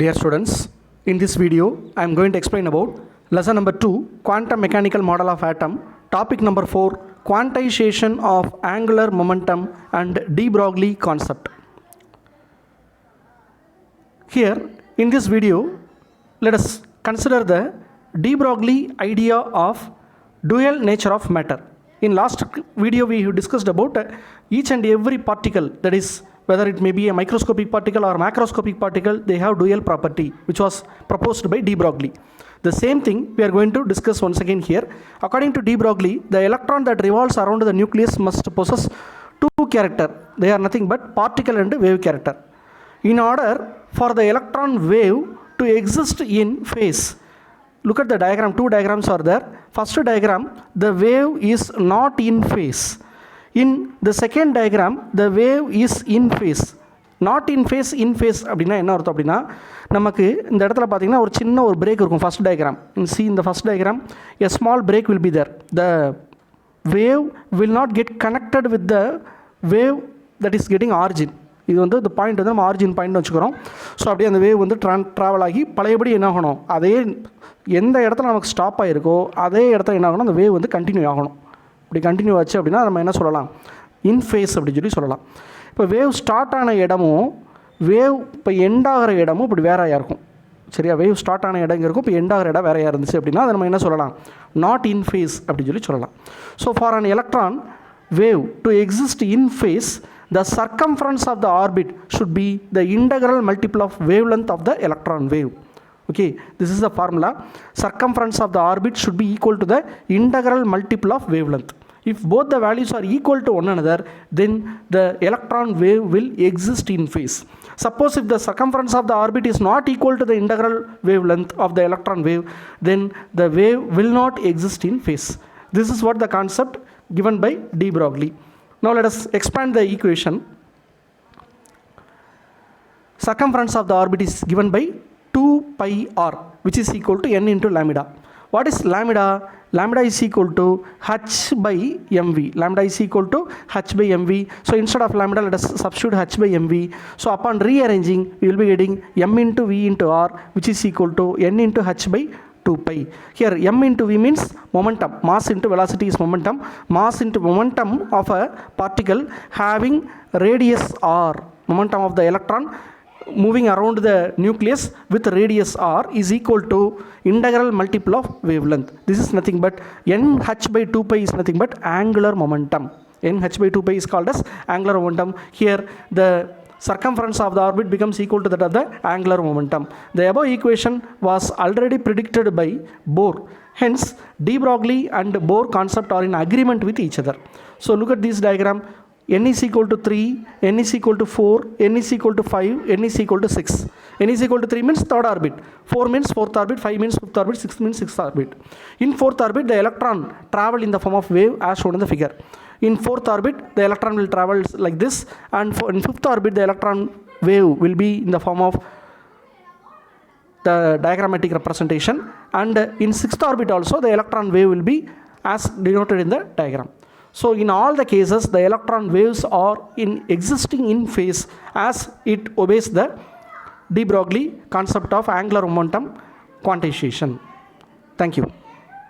Dear students, in this video I am going to explain about lesson number 2, quantum mechanical model of atom, topic number 4, quantization of angular momentum and de Broglie concept. Here in this video let us consider the de Broglie idea of dual nature of matter. In last video we have discussed about each and every particle, that is whether it may be a microscopic particle or macroscopic particle, they have dual property which was proposed by de Broglie. The same thing we are going to discuss once again here. According to de Broglie, the electron that revolves around the nucleus must possess two character. They are nothing but particle and wave character. In order for the electron wave to exist in phase, look at the diagram, two diagrams are there. First diagram, the wave is not in phase. In the second diagram, the wave is in phase. Not in phase, in phase அப்படினா என்ன அர்த்தம் அப்படினா நமக்கு இந்த இடத்துல பாத்தீங்கன்னா ஒரு சின்ன ஒரு பிரேக் இருக்கும் first diagram. See in the first diagram, a small break will be there. The wave will not get connected with the wave that is getting origin. இது வந்து இந்த பாயிண்ட் வந்து நம்ம ஆரிஜின் பாயிண்ட் வச்சுக்கிறோம். ஸோ அப்படியே அந்த wave வந்து travel ஆகி பழையபடி என்ன ஆகணும், அதே எந்த இடத்துல நமக்கு ஸ்டாப் ஆகிருக்கோ அதே இடத்துல என்ன ஆகணும், அந்த வேவ் வந்து கண்டினியூ ஆகணும். இப்படி கண்டினியூ ஆச்சு அப்படின்னா நம்ம என்ன சொல்லலாம், இன் ஃபேஸ் அப்படின்னு சொல்லலாம். இப்போ வேவ் ஸ்டார்ட் ஆன இடமும் வேவ் இப்போ எண்ட் ஆகிற இடமும் இப்படி வேறையாக இருக்கும். சரியா, வேவ் ஸ்டார்ட் ஆன இடம் இருக்கும், இப்போ எண்ட் ஆகிற இடம் வேறையாக இருந்துச்சு அப்படின்னா அதை நம்ம என்ன சொல்லலாம், நாட் இன் ஃபேஸ் அப்படின்னு சொல்லலாம். So for an electron wave to exist in phase, the circumference of the orbit should be the integral multiple of wavelength of the electron wave. Okay, this is the formula. Circumference of the orbit should be equal to the integral multiple of wavelength. If both the values are equal to one another, then the electron wave will exist in phase. Suppose if the circumference of the orbit is not equal to the integral wavelength of the electron wave, then the wave will not exist in phase. This is what the concept given by de Broglie. Now let us expand the equation. Circumference of the orbit is given by 2 pi r, which is equal to n into lambda. What is lambda? Lambda is equal to h by mv. Lambda is equal to h by mv. So instead of lambda, let us substitute h by mv. So upon rearranging, we will be getting m into v into r, which is equal to n into h by 2 pi. Here m into v means momentum. Mass into velocity is momentum. Mass into momentum of a particle having radius r. Momentum of the electron moving around the nucleus with radius r is equal to integral multiple of wavelength. This is nothing but nh by 2 pi is nothing but angular momentum. nh by 2 pi is called as angular momentum. Here the circumference of the orbit becomes equal to that of the angular momentum. The above equation was already predicted by Bohr. Hence, de Broglie and Bohr concept are in agreement with each other. So look at this diagram. N is equal to 3, n is equal to 4, n is equal to 5, n is equal to 6. N is equal to 3 means third orbit, 4 means fourth orbit, 5 means fifth orbit, 6 means sixth orbit. In fourth orbit, the electron travel in the form of wave as shown in the figure. In fourth orbit, the electron will travel like this, and in fifth orbit, the electron wave will be in the form of the diagrammatic representation, and in sixth orbit also, the electron wave will be as denoted in the diagram. So in all the cases, the electron waves are existing in phase as it obeys the de Broglie concept of angular momentum quantization. Thank you.